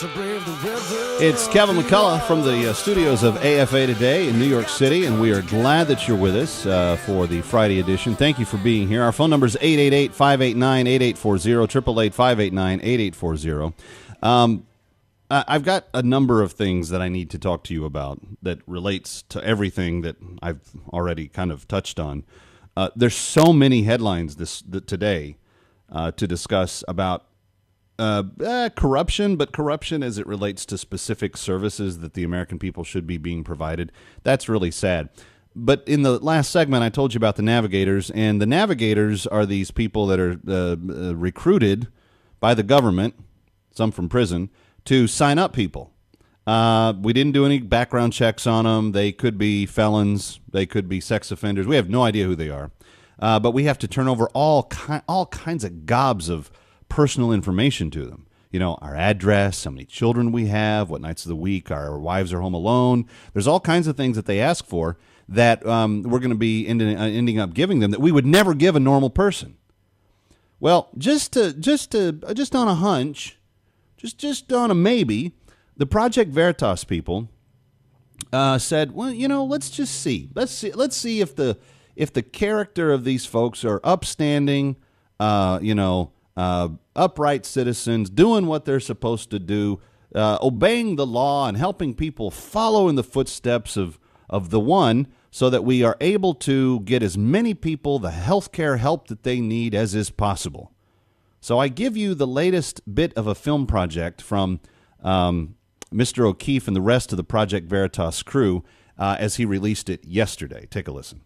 It's Kevin McCullough from the studios of AFA Today in New York City, and we are glad that you're with us for the Friday edition. Thank you for being here. Our phone number is 888-589-8840, 888-589-8840. I've got a number of things that I need to talk to you about that relates to everything that I've already kind of touched on. There's so many headlines today to discuss about corruption, but corruption as it relates to specific services that the American people should be being provided. That's really sad. But in the last segment, I told you about the Navigators, and the Navigators are these people that are recruited by the government, some from prison, to sign up people. We didn't do any background checks on them. They could be felons. They could be sex offenders. We have no idea who they are. But we have to turn over all kinds of gobs of personal information to them. You know, our address, how many children we have, what nights of the week our wives are home alone. There's all kinds of things that they ask for that we're going to be ending up giving them that we would never give a normal person. Well, just on a hunch, just on a maybe, the Project Veritas people said, well, you know, let's just see. Let's see if the character of these folks are upstanding, upright citizens doing what they're supposed to do, obeying the law and helping people follow in the footsteps of the one, so that we are able to get as many people the healthcare help that they need as is possible. So I give you the latest bit of a film project from Mr. O'Keefe and the rest of the Project Veritas crew as he released it yesterday. Take a listen.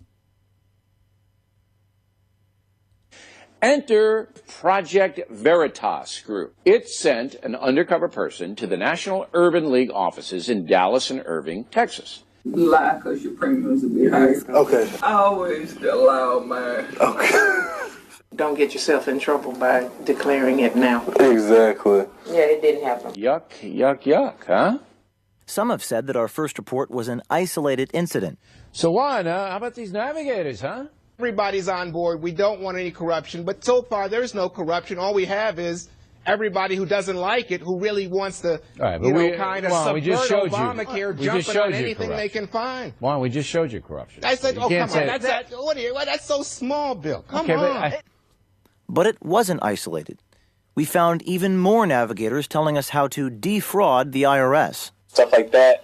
Enter Project Veritas Group. It sent an undercover person to the National Urban League offices in Dallas and Irving, Texas. Lie, because your premiums will be high. Okay. I always allow, man. Okay. Don't get yourself in trouble by declaring it now. Exactly. Yeah, it didn't happen. Yuck, yuck, yuck, huh? Some have said that our first report was an isolated incident. So Juan, how about these Navigators, huh? Everybody's on board. We don't want any corruption, but so far there's no corruption. All we have is everybody who doesn't like it, who really wants to, right, kind of subvert Obamacare, jumping on anything they can find. Juan, we just showed you corruption. I said, oh, come on, that's so small, Bill. Come on. But it wasn't isolated. We found even more navigators telling us how to defraud the IRS. Stuff like that,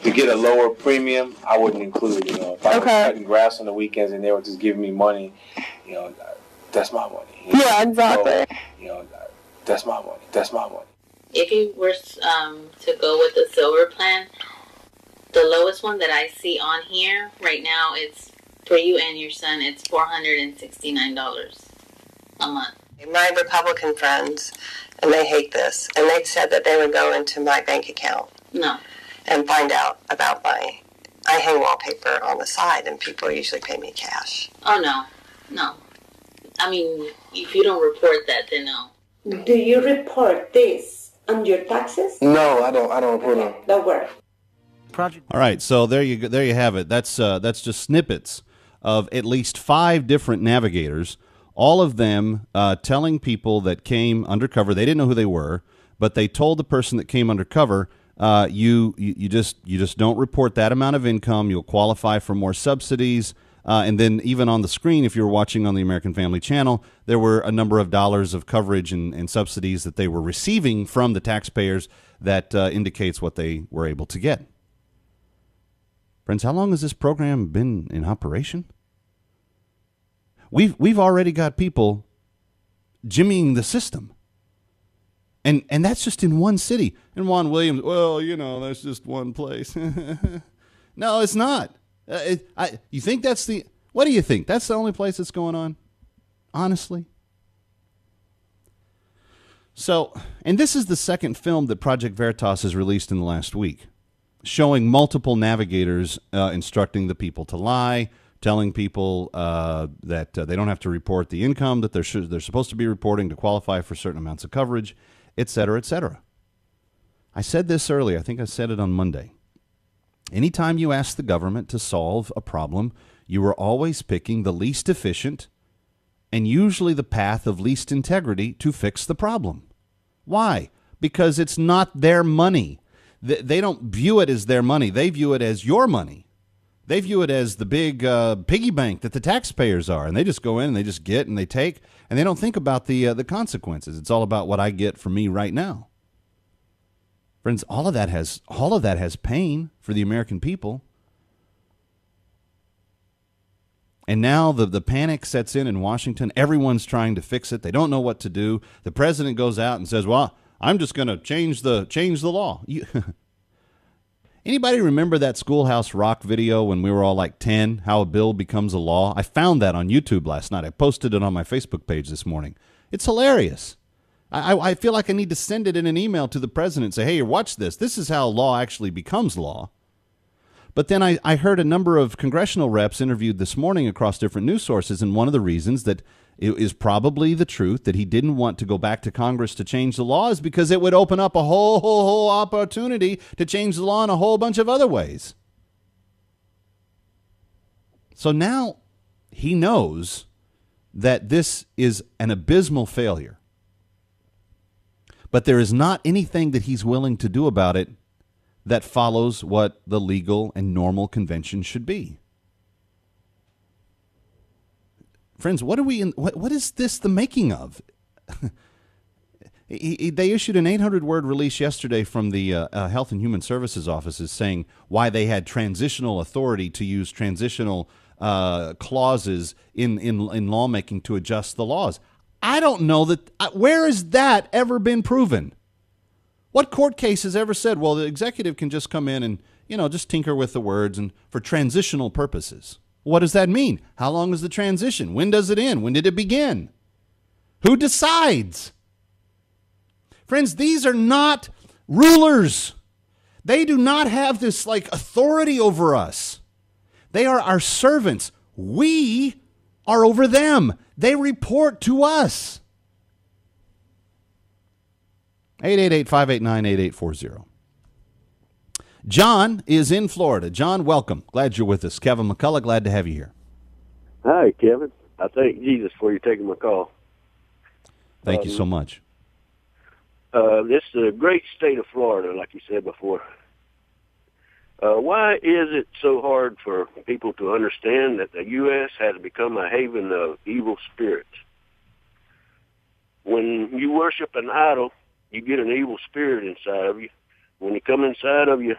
to get a lower premium, I wouldn't include it. If I was cutting grass on the weekends and they were just giving me money, that's my money. Yeah, exactly. So, that's my money. That's my money. If you were to go with the silver plan, the lowest one that I see on here right now, it's for you and your son, it's $469 a month. My Republican friends, and they hate this, and they said that they would go into my bank account. No. And find out about I hang wallpaper on the side, and people usually pay me cash. Oh, no. I mean, if you don't report that, then no. Do you report this on your taxes? No, I don't report them. Don't worry. All right, so there you have it. That's just snippets of at least 5 different navigators, all of them telling people that came undercover. They didn't know who they were, but they told the person that came undercover, you just don't report that amount of income. You'll qualify for more subsidies. And then even on the screen, if you were watching on the American Family Channel, there were a number of dollars of coverage and subsidies that they were receiving from the taxpayers that indicates what they were able to get. Friends, how long has this program been in operation? We've already got people jimmying the system. And that's just in one city. And Juan Williams, well, that's just one place. No, it's not. You think what do you think? That's the only place that's going on? Honestly? So, and this is the second film that Project Veritas has released in the last week, showing multiple navigators instructing the people to lie, telling people that they don't have to report the income that they're supposed to be reporting to qualify for certain amounts of coverage, et cetera, et cetera. I said this earlier. I think I said it on Monday. Anytime you ask the government to solve a problem, you are always picking the least efficient and usually the path of least integrity to fix the problem. Why? because it's not their money. They don't view it as their money. They view it as your money. They view it as the big piggy bank that the taxpayers are, and they just go in and they just get and they take, and they don't think about the consequences. It's all about what I get from me right now. Friends, all of that has pain for the American people. And now the panic sets in Washington. Everyone's trying to fix it. They don't know what to do. The president goes out and says, "Well, I'm just going to change the law." Anybody remember that Schoolhouse Rock video when we were all like 10, how a bill becomes a law? I found that on YouTube last night. I posted it on my Facebook page this morning. It's hilarious. I feel like I need to send it in an email to the president and say, "Hey, watch this. This is how law actually becomes law." But then I heard a number of congressional reps interviewed this morning across different news sources, and one of the reasons that it is probably the truth that he didn't want to go back to Congress to change the law is because it would open up a whole opportunity to change the law in a whole bunch of other ways. So now he knows that this is an abysmal failure. But there is not anything that he's willing to do about it that follows what the legal and normal convention should be. Friends, what is this the making of? They issued an 800-word release yesterday from the Health and Human Services offices saying why they had transitional authority to use transitional clauses in lawmaking to adjust the laws. I don't know that. Where has that ever been proven? What court case has ever said, well, the executive can just come in and, just tinker with the words and for transitional purposes? What does that mean? How long is the transition? When does it end? When did it begin? Who decides? Friends, these are not rulers. They do not have this authority over us. They are our servants. We are over them. They report to us. 888-589-8840. John is in Florida. John, welcome. Glad you're with us. Kevin McCullough, glad to have you here. Hi, Kevin. I thank Jesus for you taking my call. Thank you so much. This is a great state of Florida, like you said before. Why is it so hard for people to understand that the U.S. has become a haven of evil spirits? When you worship an idol, you get an evil spirit inside of you. When it comes inside of you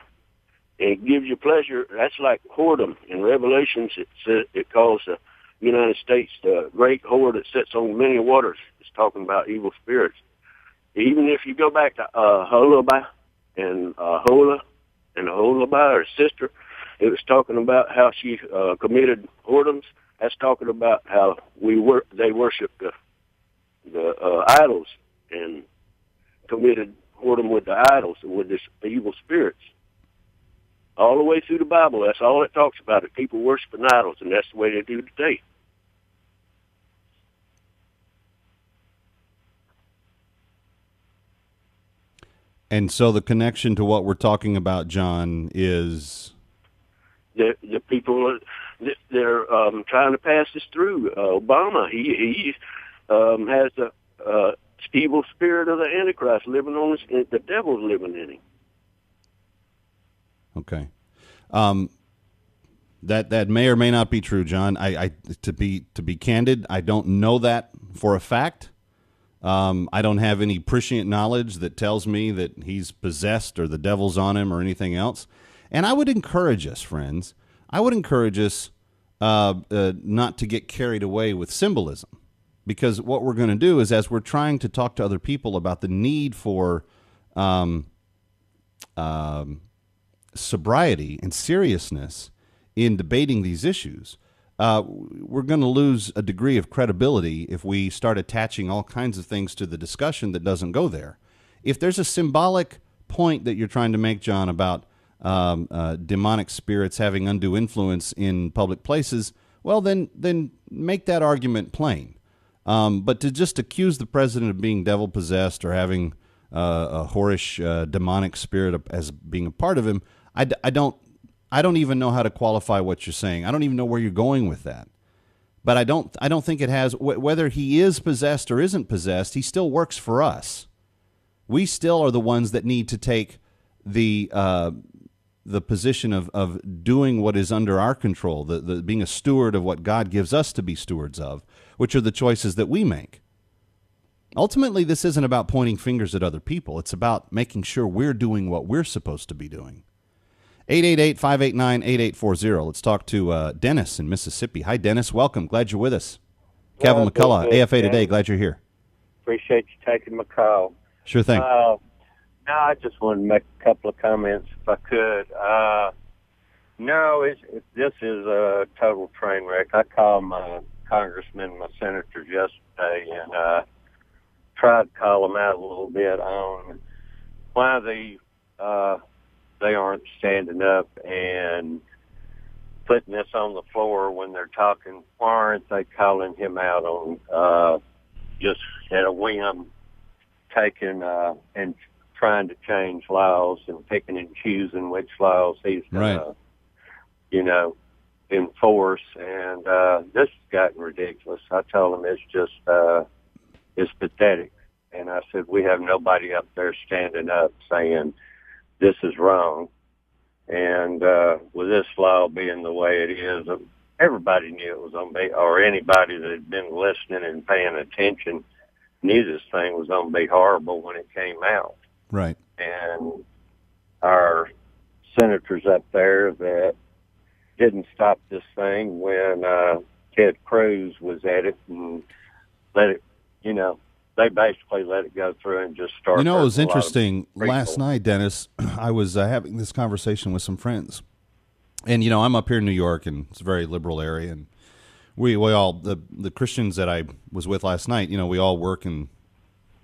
and it gives you pleasure, that's like whoredom. In Revelations, it calls the United States the great whore that sits on many waters. It's talking about evil spirits. Even if you go back to Holaba and Hola and Holaba, her sister, it was talking about how she committed whoredoms. That's talking about how they worshiped the idols and committed whoredom with the idols and with the evil spirits. All the way through the Bible, that's all it talks about, is people worshiping idols, and that's the way they do today. And so the connection to what we're talking about, John, is the people they're trying to pass this through. Obama, he has the evil spirit of the Antichrist living on us. The devil's living in him. Okay, that may or may not be true, John. I to be candid, I don't know that for a fact. I don't have any prescient knowledge that tells me that he's possessed or the devil's on him or anything else. And I would encourage us, friends, not to get carried away with symbolism. Because what we're going to do is, as we're trying to talk to other people about the need for sobriety and seriousness in debating these issues, we're going to lose a degree of credibility if we start attaching all kinds of things to the discussion that doesn't go there. If there's a symbolic point that you're trying to make, John, about demonic spirits having undue influence in public places, well, then make that argument plain. But to just accuse the president of being devil-possessed or having a whorish demonic spirit as being a part of him, I don't even know how to qualify what you're saying. I don't even know where you're going with that. But I don't think it has, whether he is possessed or isn't possessed, he still works for us. we still are the ones that need to take the position of doing what is under our control, the being a steward of what God gives us to be stewards of, which are the choices that we make. Ultimately, this isn't about pointing fingers at other people. It's about making sure we're doing what we're supposed to be doing. 888-589-8840. Let's talk to Dennis in Mississippi. Hi, Dennis. Welcome. Glad you're with us. Kevin McCullough, AFA Today. Glad you're here. Appreciate you taking my call. Sure thing. No, I just wanted to make a couple of comments if I could. This is a total train wreck. I called my congressmen, my senators yesterday, and tried to call them out a little bit on why they aren't standing up and putting this on the floor when they're talking. Why aren't they calling him out on just at a whim, taking and trying to change laws and picking and choosing which laws he's going to, enforce? And this has gotten ridiculous. I told him it's just it's pathetic. And I said, we have nobody up there standing up saying this is wrong. And with this law being the way it is, everybody knew it was going to be, or anybody that had been listening and paying attention knew this thing was going to be horrible when it came out. Right. And our senators up there that didn't stop this thing when Ted Cruz was at it and let it, they basically let it go through and just start. It was interesting. Last night, Dennis, I was having this conversation with some friends. And, I'm up here in New York, and it's a very liberal area. And we all, the Christians that I was with last night, we all work in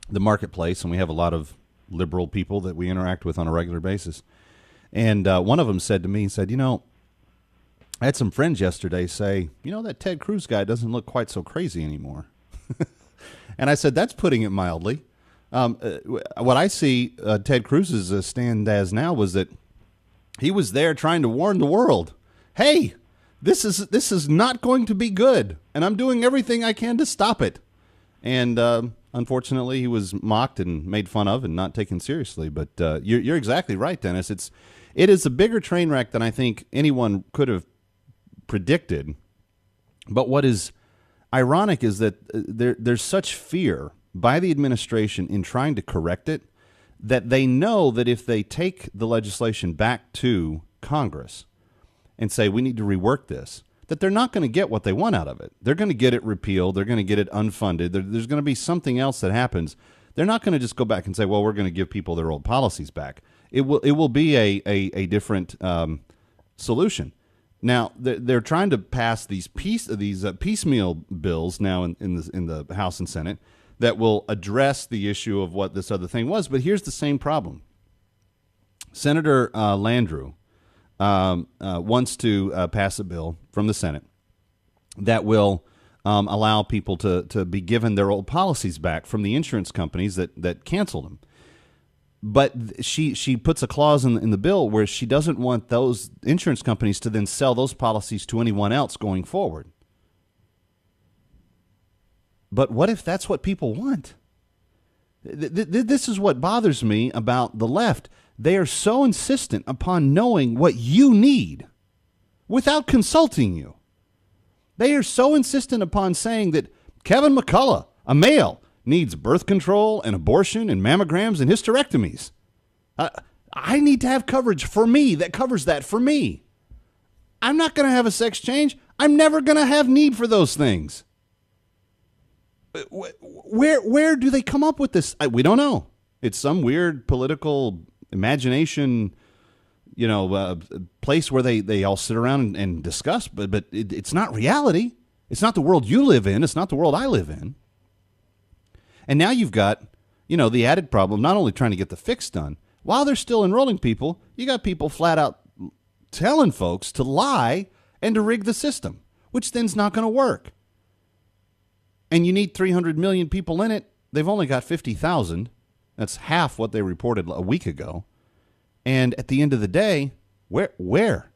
the marketplace, and we have a lot of liberal people that we interact with on a regular basis. And one of them said to me, I had some friends yesterday say, that Ted Cruz guy doesn't look quite so crazy anymore. And I said, that's putting it mildly. What I see Ted Cruz's stand as now was that he was there trying to warn the world, hey, this is not going to be good, and I'm doing everything I can to stop it. And unfortunately, he was mocked and made fun of and not taken seriously. But you're exactly right, Dennis. It is a bigger train wreck than I think anyone could have predicted. But what is ironic is that there's such fear by the administration in trying to correct it that they know that if they take the legislation back to Congress and say we need to rework this, that they're not going to get what they want out of it. They're going to get it repealed. They're going to get it unfunded. There's going to be something else that happens. They're not going to just go back and say, well, we're going to give people their old policies back. It will be a different solution. Now they're trying to pass these piecemeal bills now in the House and Senate that will address the issue of what this other thing was. But here's the same problem. Senator Landrieu wants to pass a bill from the Senate that will allow people to be given their old policies back from the insurance companies that canceled them. But she puts a clause in the bill where she doesn't want those insurance companies to then sell those policies to anyone else going forward. But what if that's what people want? This is what bothers me about the left. They are so insistent upon knowing what you need without consulting you. They are so insistent upon saying that Kevin McCullough, a male, needs birth control and abortion and mammograms and hysterectomies. I need to have coverage for me that covers that for me. I'm not going to have a sex change. I'm never going to have need for those things. Where do they come up with this? We don't know. It's some weird political imagination, place where they all sit around and discuss, but it's not reality. It's not the world you live in. It's not the world I live in. And now you've got, the added problem, not only trying to get the fix done, while they're still enrolling people, you got people flat out telling folks to lie and to rig the system, which then's not going to work. And you need 300 million people in it. They've only got 50,000. That's half what they reported a week ago. And at the end of the day, where?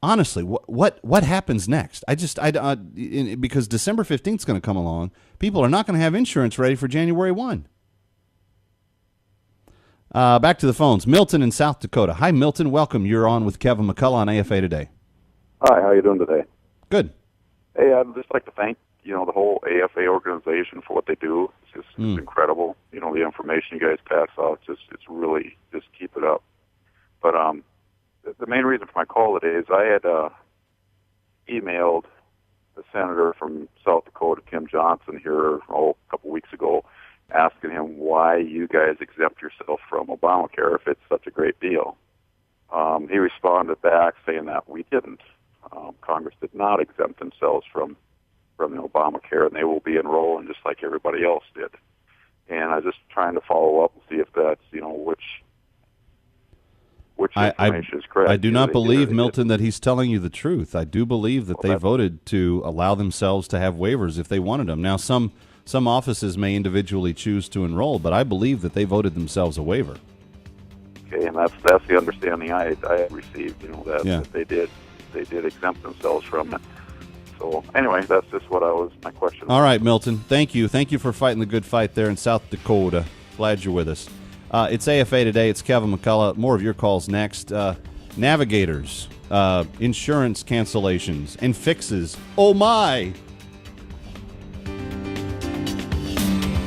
Honestly, what happens next? Because December 15th is going to come along. People are not going to have insurance ready for January 1. Back to the phones. Milton in South Dakota. Hi, Milton. Welcome. You're on with Kevin McCullough on AFA Today. Hi, how you doing today? Good. Hey, I'd just like to thank, the whole AFA organization for what they do. It's incredible. The information you guys pass out, it's really, just keep it up. But the main reason for my call today is I had emailed the senator from South Dakota, Tim Johnson, here a couple weeks ago, asking him why you guys exempt yourself from Obamacare if it's such a great deal. He responded back saying that we didn't. Congress did not exempt themselves from the Obamacare, and they will be enrolling just like everybody else did. And I was just trying to follow up and see if that's, which information is correct. I do not believe, Milton, that he's telling you the truth. I do believe that they voted to allow themselves to have waivers if they wanted them. Now, some offices may individually choose to enroll, but I believe that they voted themselves a waiver. Okay, and that's the understanding I had received. That they did exempt themselves from it. So anyway, that's just my question. All right, Milton. Thank you. Thank you for fighting the good fight there in South Dakota. Glad you're with us. It's AFA Today. It's Kevin McCullough. More of your calls next. Navigators, insurance cancellations, and fixes. Oh, my!